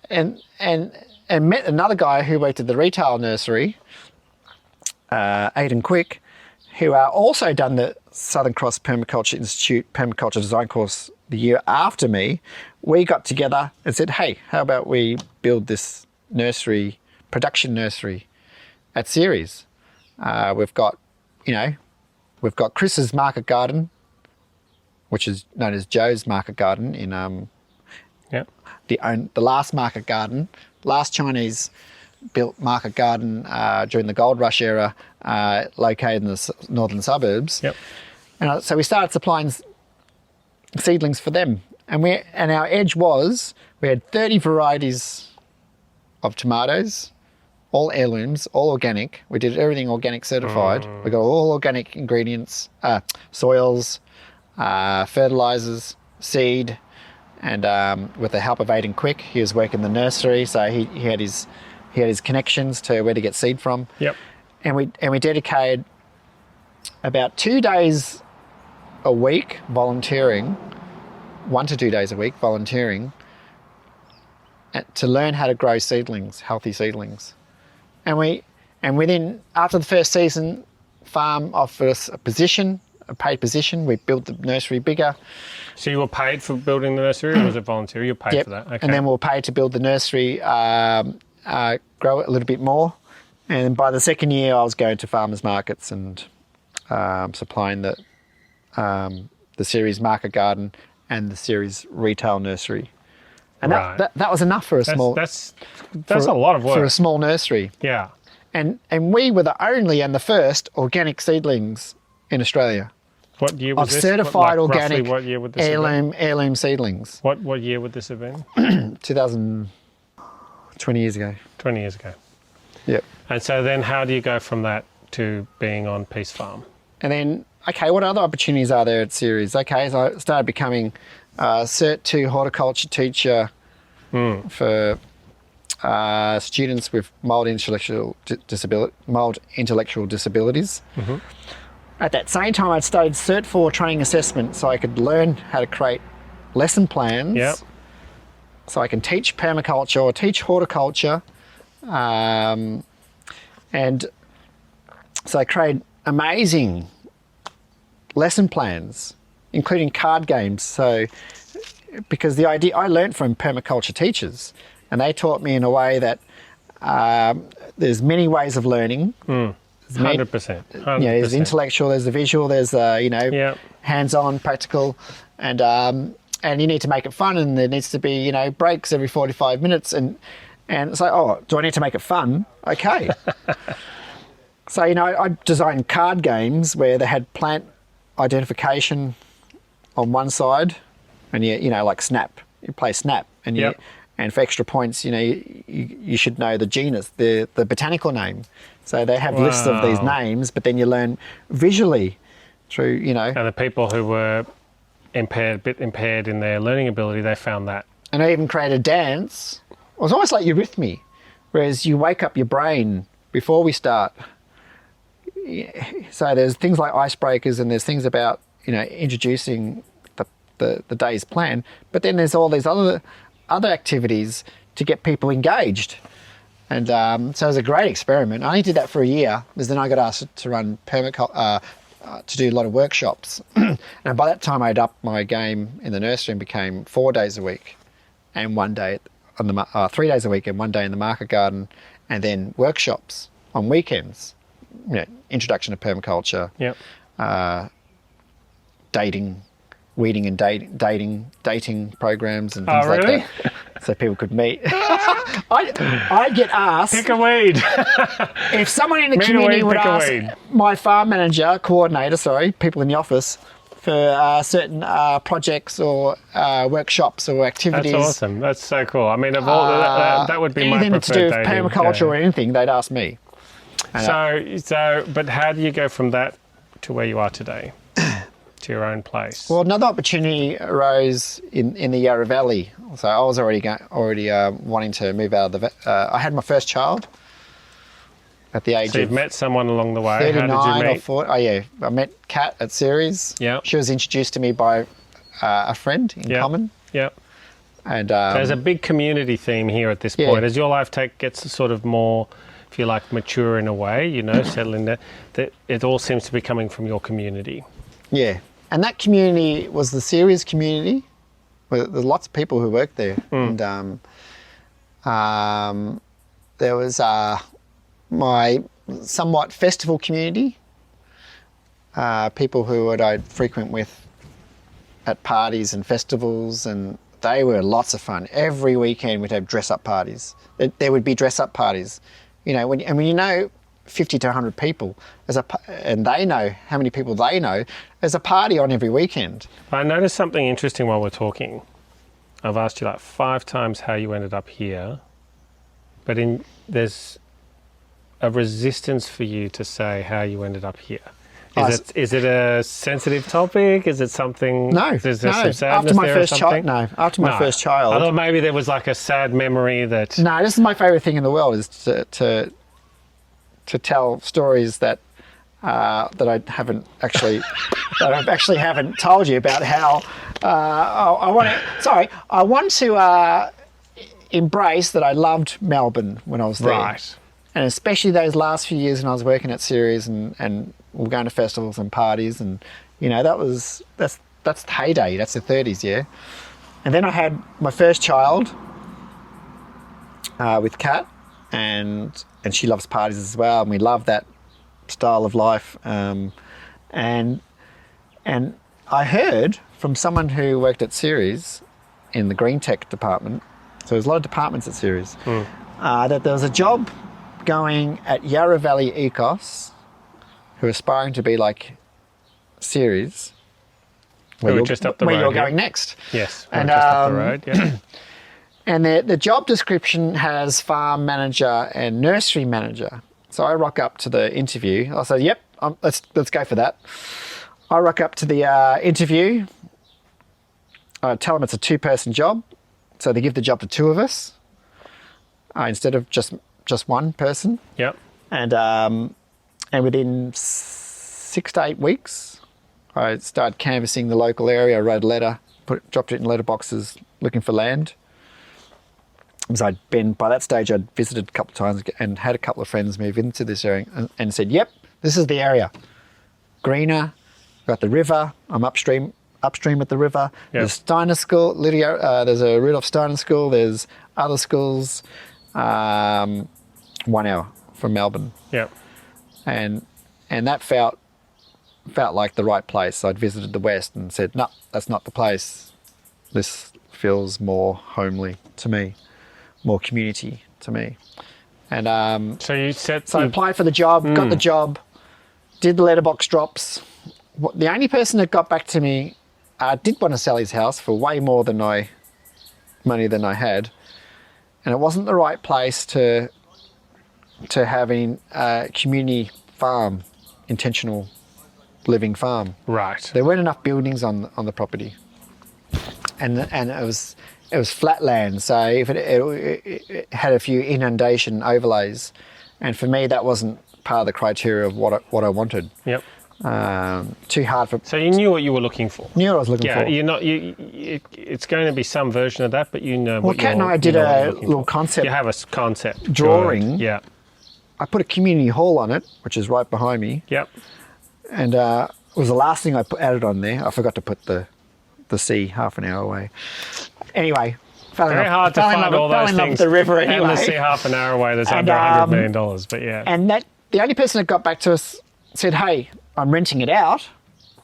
and met another guy who worked at the retail nursery, Aidan Quick, who also done the Southern Cross Permaculture Institute Permaculture Design course the year after me. We got together and said, hey, how about we build this nursery, production nursery at CERES? We've got Chris's market garden, which is known as Joe's market garden in the last market garden, last Chinese built market garden during the gold rush era, located in the northern suburbs. Yep. And so we started supplying seedlings for them, and our edge was we had 30 varieties of tomatoes, all heirlooms, all organic. We did everything organic certified. We got all organic ingredients, soils, fertilizers, seed, and with the help of Aidan Quick, he was working the nursery, so he had his connections to where to get seed from. Yep. And we dedicated about 2 days a week volunteering, 1 to 2 days a week volunteering, to learn how to grow seedlings, healthy seedlings. And after the first season, farm offered us a paid position. We built the nursery bigger. So you were paid for building the nursery, or was it voluntary? You were paid for that. Okay. And then we were paid to build the nursery, grow it a little bit more. And by the second year, I was going to farmers markets and supplying the CERES market garden and the CERES retail nursery. And right. that was enough for a small. That's a lot of work for a small nursery. Yeah. And we were the only and the first organic seedlings in Australia. What year was this? Certified organic roughly what year would this have been? heirloom seedlings. What year would this have been? 20 years ago. 20 years ago. Yep. And so then how do you go from that to being on Peace Farm? And then, okay, what other opportunities are there at CERES? Okay, so I started becoming a Cert 2 horticulture teacher for students with mild intellectual disabilities. Mm-hmm. At that same time, I'd studied Cert 4 training assessment so I could learn how to create lesson plans. Yep. So I can teach permaculture or teach horticulture. And so I created amazing lesson plans, including card games. So, because the idea I learned from permaculture teachers, and they taught me in a way that there's many ways of learning. 100%. There's intellectual, there's the visual, there's hands-on, practical, and you need to make it fun, and there needs to be breaks every 45 minutes, and it's like, oh, do I need to make it fun? Okay. So I designed card games where they had plant identification on one side, and like Snap, you play Snap, and and for extra points, you should know the genus, the botanical name. So they have lists of these names, but then you learn visually through, you know. And the people who were a bit impaired in their learning ability, they found that. And I even created dance. It was almost like eurythmy, whereas you wake up your brain before we start. So there's things like icebreakers, and there's things about, you know, introducing the day's plan. But then there's all these other activities to get people engaged. And so it was a great experiment. I only did that for a year, because then I got asked to run permaculture, to do a lot of workshops. And by that time I'd upped my game in the nursery and became 4 days a week and 1 day on the 3 days a week and 1 day in the market garden, and then workshops on weekends. You know, introduction to permaculture, dating, weeding and dating programs and things like that, so people could meet. I get asked, pick a weed. if someone in the community would ask my farm manager, coordinator, people in the office, for certain projects or workshops or activities. That's awesome. That's so cool. I mean, of all that would be my preferred anything to do with dating. permaculture or anything, they'd ask me. But how do you go from that to where you are today, to your own place? Well, another opportunity arose in the Yarra Valley. So I was already wanting to move out of I had my first child at the age of... So you've met someone along the way. 39 How did you meet? or 40. Oh, yeah. I met Kat at CERES. Yeah. She was introduced to me by a friend in common. Yeah. And there's a big community theme here at this point. As your life gets sort of more, if you like, mature in a way, you know, settle in there, that it all seems to be coming from your community. Yeah. And that community was the CERES community. There's lots of people who work there. And there was my somewhat festival community, people who I'd frequent with at parties and festivals, and they were lots of fun. Every weekend we'd have dress-up parties. There would be dress-up parties. You know, when you know 50 to 100 people, and they know how many people they know, there's a party on every weekend. I noticed something interesting while we're talking. I've asked you like 5 times how you ended up here, but there's a resistance for you to say how you ended up here. Is it a sensitive topic? Is it something? No, is there some sadness after my there first or something? child. No, after my first child. I thought maybe there was like a sad memory that. No, this is my favourite thing in the world, is to tell stories that I haven't actually haven't told you about how I want to embrace that I loved Melbourne when I was there. Right. And especially those last few years when I was working at CERES and we were going to festivals and parties, and you know, that's the heyday, that's the 30s, yeah. And then I had my first child with Kat, and she loves parties as well, and we love that style of life. And I heard from someone who worked at CERES in the green tech department, so there's a lot of departments at CERES, that there was a job going at Yarra Valley Ecos, who are aspiring to be like CERES, where you're going next. Yes, and just up the road. Yeah. And the job description has farm manager and nursery manager. So I rock up to the interview. I said, "Yep, let's go for that." I rock up to the interview. I tell them it's a 2-person job, so they give the job to 2 of us instead of just 1 person. Yep. And within 6 to 8 weeks, I started canvassing the local area. I wrote a letter, dropped it in letterboxes, looking for land. Because by that stage, I'd visited a couple of times and had a couple of friends move into this area and said, "Yep, this is the area. Greener, got the river. I'm upstream at the river. Yep. There's Steiner School, there's a Rudolf Steiner School. There's other schools, 1 hour from Melbourne." Yep. And that felt like the right place. I'd visited the West and said, "No, that's not the place. This feels more homely to me, more community to me." And so I applied for the job, got the job, did the letterbox drops. The only person that got back to me did want to sell his house for way more money than I had, and it wasn't the right place to having a community farm, intentional living farm. Right. There weren't enough buildings on the property, and it was flat land. So if it had a few inundation overlays, and for me that wasn't part of the criteria of what I wanted. Yep. Too hard for. So you knew what you were looking for. Knew what I was looking Yeah, for. you're not. It's going to be some version of that, but you know. Well, what Kat and you're- I did you know what a you're looking little for. concept You have a concept drawing. Good. Yeah. I put a community hall on it, which is right behind me, Yep. and it was the last thing I added on there. I forgot to put the sea half an hour away. Anyway, Very hard to find all those fell in love things. with the river And anyway. the sea half an hour away, there's And, under $100 million, but yeah. And that the only person that got back to us said, "Hey, I'm renting it out,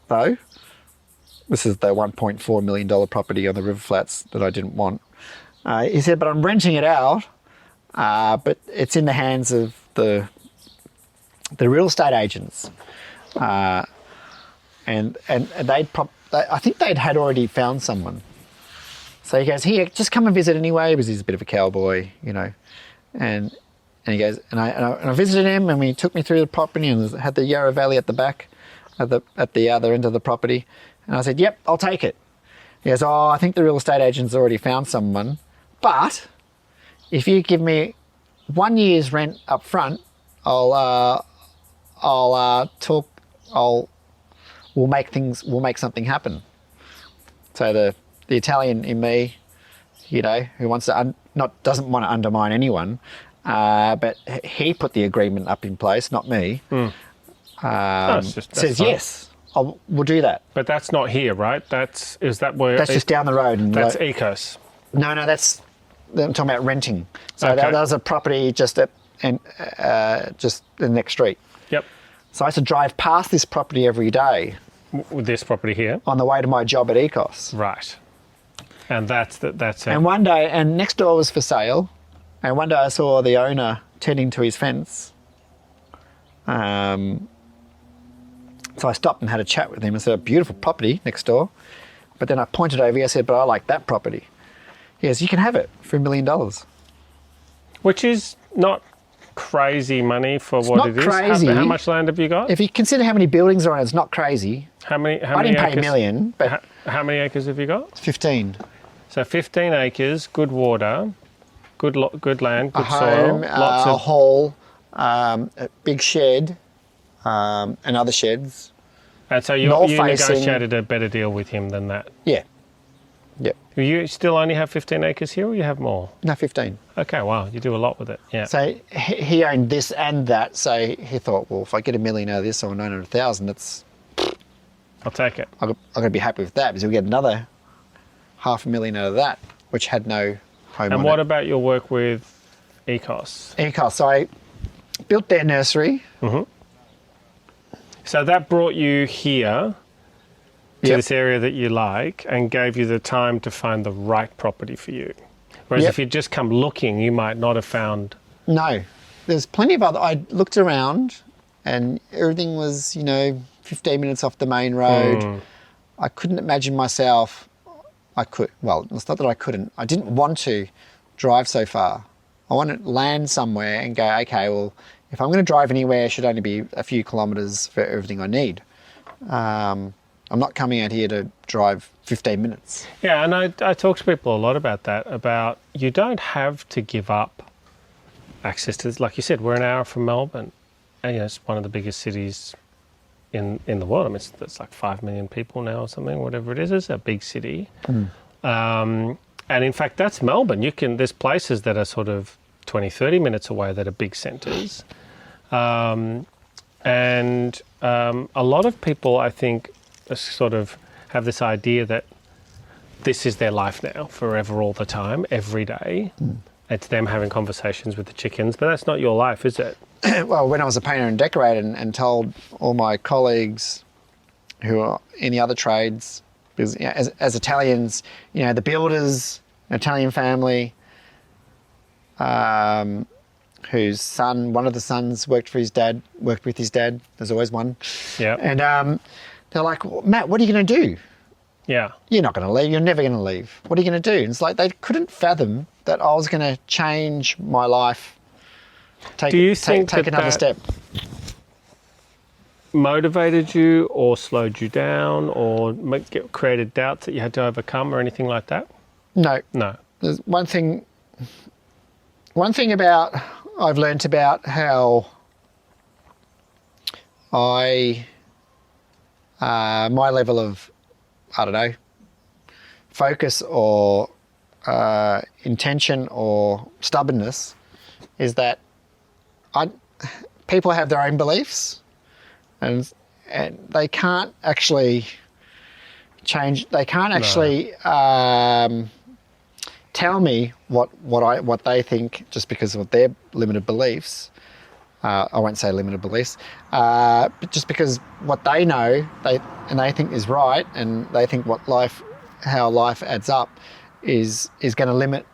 though." This is the $1.4 million property on the river flats that I didn't want. He said, "But I'm renting it out, but it's in the hands of the real estate agents." And I think they'd had already found someone. So he goes, "Here, just come and visit anyway," because he's a bit of a cowboy, you know. And he goes, and I visited him, and he took me through the property and had the Yarra Valley at the back, at the other end of the property. And I said, "Yep, I'll take it." He goes, "Oh, I think the real estate agent's already found someone, but if you give me 1 year's rent up front, we'll make something happen." So the Italian in me, you know, who wants to doesn't want to undermine anyone, but he put the agreement up in place, not me. That's Says fine. yes, we'll do that. But that's not here, right? Is that where? That's just down the road. And That's Ecos. no, I'm talking about renting. So Okay. that was a property just just the next street. Yep. So I used to drive past this property every day With this property here. on the way to my job at Ecos. Right. And that's it. And one day, and next door was for sale, and one day I saw the owner tending to his fence. So I stopped and had a chat with him and said, "A beautiful property next door." But then I pointed over here, I said, "But I like that property." He goes, "You can have it for $1 million." Which is not crazy money for what not it is. crazy. How much land have you got? If you consider how many buildings are on it, it's not crazy. How many I didn't pay acres? $1 million, but How many acres have you got? it's 15. So 15 acres, good water, good land, good A soil, home, lots a of. hall, a big shed, and other sheds. And so you north-facing- negotiated a better deal with him than that. Yeah. Yep. You still only have 15 acres here, or you have more? No, 15. Okay, wow, you do a lot with it. Yeah. So he owned this and that. So he thought, well, if I get $1 million out of this or 900,000, I'll take it. I'm going to be happy with that because we'll get another $500,000 out of that, which had no home And on what it. about your work with Ecos? Ecos. So I built their nursery. So that brought you here to Yep. this area that you like and gave you the time to find the right property for you. Whereas Yep. if you'd just come looking, you might not have found. No, there's plenty of other. I looked around, and everything was 15 minutes off the main road. I couldn't imagine myself. Well, it's not that I couldn't. I didn't want to drive so far. I wanted to land somewhere and go, okay, well, if I'm going to drive anywhere, it should only be a few kilometres for everything I need. I'm not coming out here to drive 15 minutes. Yeah, and I talk to people a lot about that, about you don't have to give up access to this. Like you said, we're an hour from Melbourne, and it's one of the biggest cities in the world. I mean, it's like 5 million people now or something, whatever it is. It's a big city. And in fact, that's Melbourne. There's places that are sort of 20, 30 minutes away that are big centres. And a lot of people, I think, sort of have this idea that this is their life now, forever, all the time, every day. It's them having conversations with the chickens, but that's not your life, is it? Well, when I was a painter and decorator and told all my colleagues who are in the other trades, because as Italians, the builders, an Italian family, whose one of the sons worked with his dad. There's always one. Yeah. And they're like, well, "Matt, what are you going to do? Yeah. You're not going to leave. You're never going to leave. What are you going to do?" And it's like they couldn't fathom that I was going to change my life. Do you think take that another that- step? motivated you or slowed you down or created doubts that you had to overcome or anything like that? No. No. There's one thing about I've learnt about how my level of, I don't know, focus or intention or stubbornness is that people have their own beliefs and they can't actually change. They can't actually tell me what they think just because of their limited beliefs. I won't say limited beliefs, but just because what they know they think is right, and they think how life adds up is going to limit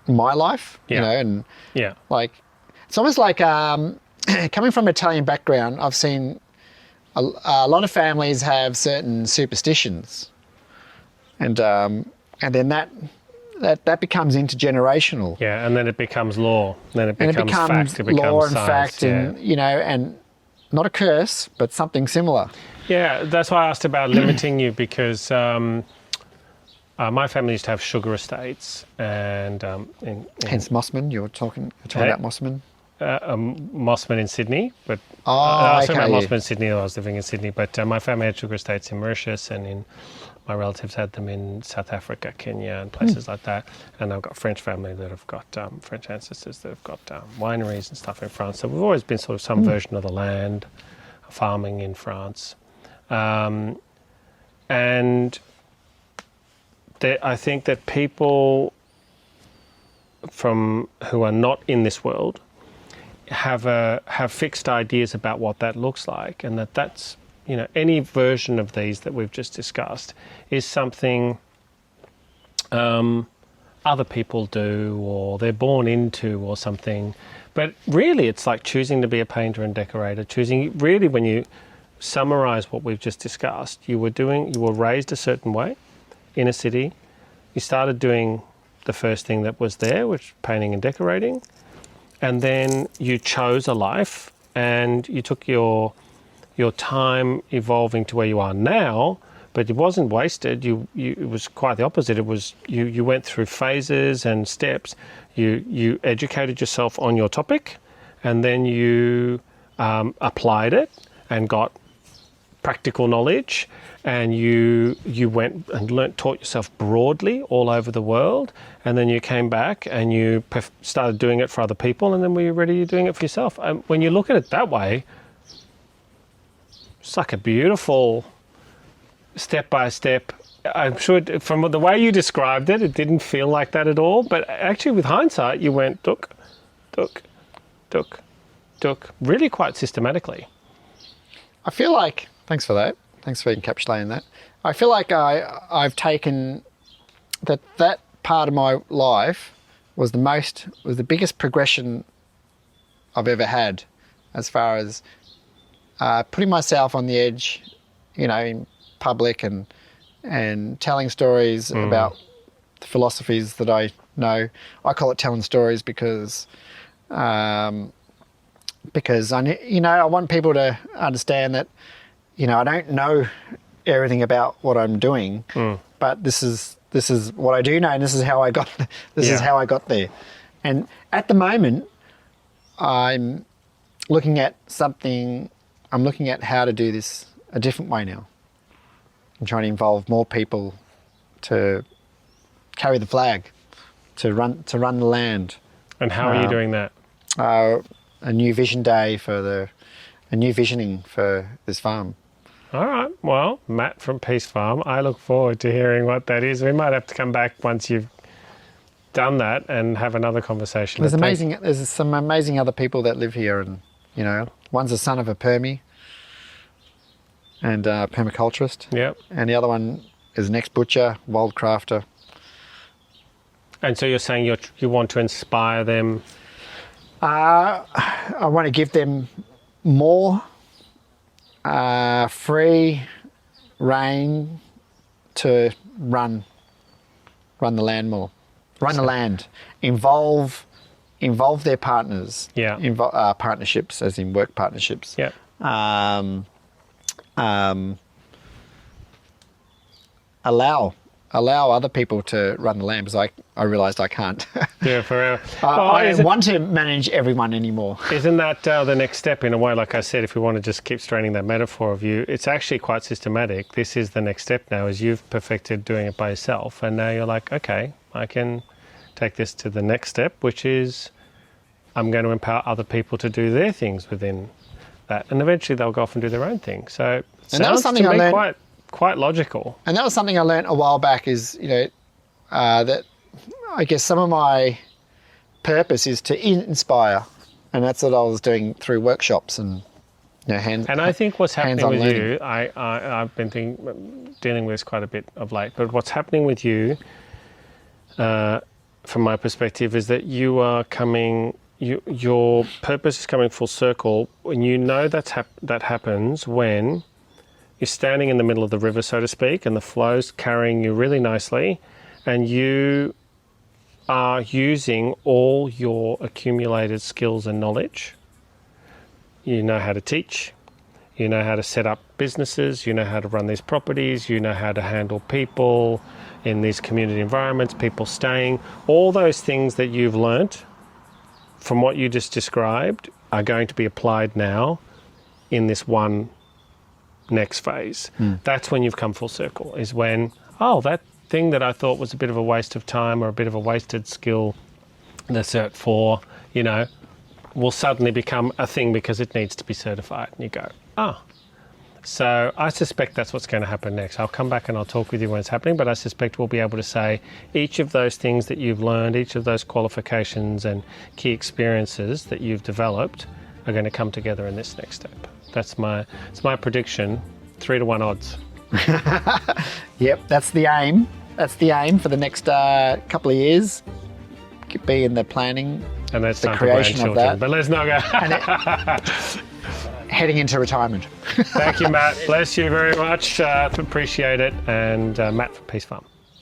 my life. Yeah. You know, and Yeah. like it's almost like coming from an Italian background, I've seen a lot of families have certain superstitions, and then that becomes intergenerational. Yeah, and then it becomes law. Then it becomes fact. It becomes law and science, fact, and and not a curse, but something similar. Yeah, that's why I asked about limiting you, because my family used to have sugar estates, and Hence Mossman. You're talking about Mossman. Mossman in Sydney, but Oh, I was okay. talking about Mossman in Sydney. I was living in Sydney, but my family had sugar estates in Mauritius, and my relatives had them in South Africa, Kenya, and places like that. And I've got French family that have got French ancestors that have got wineries and stuff in France. So we've always been sort of some version of the land, farming in France. And I think that people who are not in this world have fixed ideas about what that looks like, and that's any version of these that we've just discussed is something other people do or they're born into or something. But really, it's like choosing to be a painter and decorator. Really, when you summarize what we've just discussed, you were raised a certain way in a city. You started doing the first thing that was there, which was painting and decorating. And then you chose a life, and you took your time evolving to where you are now, but it wasn't wasted. It was quite the opposite. It was you went through phases and steps. You educated yourself on your topic, and then you applied it and got practical knowledge, and you went and taught yourself broadly all over the world, and then you came back and you started doing it for other people, and then when you're ready, you're doing it for yourself. And when you look at it that way, it's like a beautiful step-by-step. I'm sure from the way you described it, it didn't feel like that at all, but actually with hindsight, you went duk, really quite systematically. I feel like, thanks for that. Thanks for encapsulating that. I feel like I've taken that part of my life was the biggest progression I've ever had, as far as putting myself on the edge, in public and telling stories about the philosophies that I know. I call it telling stories because I want people to understand that I don't know everything about what I'm doing, but this is what I do know, and this is how I got is how I got there. And at the moment, I'm looking at how to do this a different way now. I'm trying to involve more people to carry the flag, to run the land. And how are you doing that? A new vision day a new visioning for this farm. All right. Well, Matt from Peace Farm, I look forward to hearing what that is. We might have to come back once you've done that and have another conversation. There's some amazing other people that live here, and one's the son of a Permi and permaculturist. Yep. And the other one is an ex-butcher, wild crafter. And so you're saying you want to inspire them? I want to give them more free reign to run the land more, the land, involve their partners, yeah, partnerships, as in work partnerships, yeah, allow other people to run the land, because I realised I can't. Yeah, forever. I don't want to manage everyone anymore. Isn't that the next step in a way? Like I said, if we want to just keep straining that metaphor of you, it's actually quite systematic. This is the next step now, is you've perfected doing it by yourself, and now you're like, okay, I can take this to the next step, which is I'm going to empower other people to do their things within that, and eventually they'll go off and do their own thing. So And that was something to I me learned. quite logical. And that was something I learnt a while back, is, that I guess some of my purpose is to inspire. And that's what I was doing through workshops and, And I think what's happening hands-on with learning. you, I've been dealing with this quite a bit of late, but what's happening with you, from my perspective, is that you are your purpose is coming full circle, and that happens when you're standing in the middle of the river, so to speak, and the flow's carrying you really nicely, and you are using all your accumulated skills and knowledge. You know how to teach, you know how to set up businesses, you know how to run these properties, you know how to handle people in these community environments, people staying. All those things that you've learnt from what you just described are going to be applied now in this one next phase. That's when you've come full circle, is when, that thing that I thought was a bit of a waste of time or a bit of a wasted skill, the Cert 4, will suddenly become a thing because it needs to be certified. And you go, So I suspect that's what's going to happen next. I'll come back and I'll talk with you when it's happening, but I suspect we'll be able to say each of those things that you've learned, each of those qualifications and key experiences that you've developed are going to come together in this next step. It's my prediction, 3-1 odds. Yep, that's the aim. That's the aim for the next couple of years. Be in the planning, And that's the time for creation of grandchildren. that. But let's not go. Heading into retirement. Thank you, Matt. Bless you very much. Appreciate it. And Matt from Peace Farm.